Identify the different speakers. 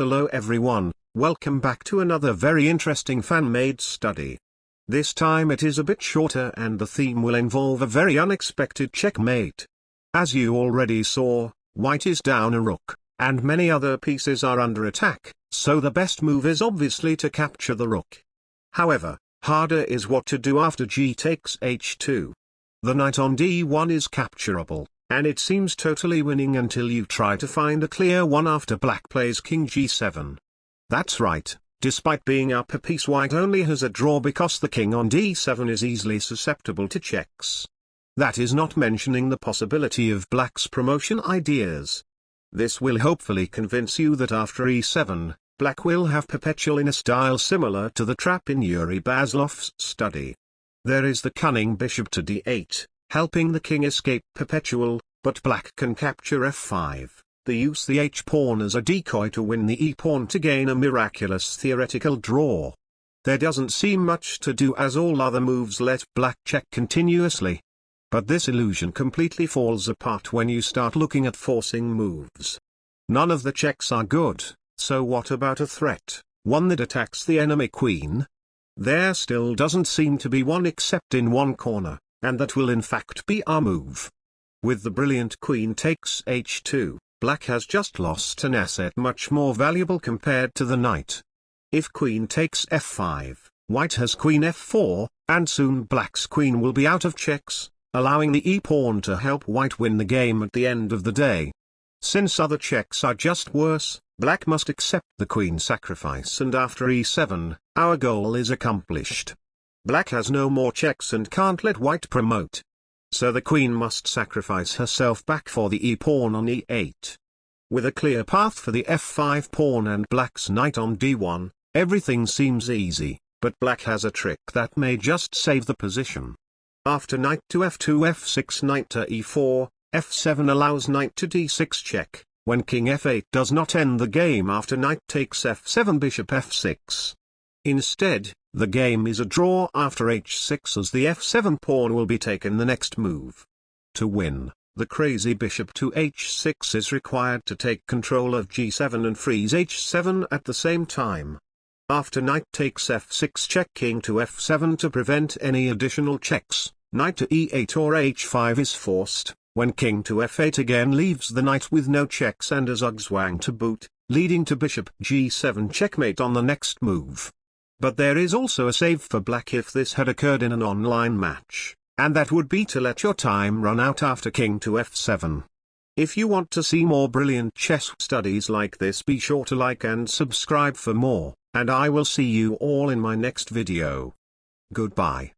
Speaker 1: Hello everyone, welcome back to another very interesting fan-made study. This time it is a bit shorter and the theme will involve a very unexpected checkmate. As you already saw, white is down a rook, and many other pieces are under attack, so the best move is obviously to capture the rook. However, harder is what to do after g takes h2. The knight on d1 is capturable, and it seems totally winning until you try to find a clear one after black plays king g7. That's right, despite being up a piece, white only has a draw because the king on d7 is easily susceptible to checks. That is not mentioning the possibility of black's promotion ideas. This will hopefully convince you that after e7, black will have perpetual in a style similar to the trap in Yuri Bazlov's study. There is the cunning bishop to d8, helping the king escape perpetual, but black can capture f5, use the h-pawn as a decoy to win the e-pawn to gain a miraculous theoretical draw. There doesn't seem much to do as all other moves let black check continuously. But this illusion completely falls apart when you start looking at forcing moves. None of the checks are good, so what about a threat, one that attacks the enemy queen? There still doesn't seem to be one except in one corner, and that will in fact be our move. With the brilliant queen takes h2, black has just lost an asset much more valuable compared to the knight. If queen takes f5, white has queen f4, and soon black's queen will be out of checks, allowing the e-pawn to help white win the game at the end of the day. Since other checks are just worse, black must accept the queen sacrifice, and after e7, our goal is accomplished. Black has no more checks and can't let white promote. So the queen must sacrifice herself back for the e-pawn on e8. With a clear path for the f5 pawn and black's knight on d1, everything seems easy, but black has a trick that may just save the position. After knight to f2, f6, knight to e4, f7 allows knight to d6 check, when king f8 does not end the game after knight takes f7, bishop f6. Instead, the game is a draw after h6 as the f7 pawn will be taken the next move. To win, the crazy bishop to h6 is required to take control of g7 and freeze h7 at the same time. After knight takes f6 check, king to f7 to prevent any additional checks, knight to e8 or h5 is forced, when king to f8 again leaves the knight with no checks and a zugzwang to boot, leading to bishop g7 checkmate on the next move. But there is also a save for black if this had occurred in an online match, and that would be to let your time run out after king to f7. If you want to see more brilliant chess studies like this, be sure to like and subscribe for more, and I will see you all in my next video. Goodbye.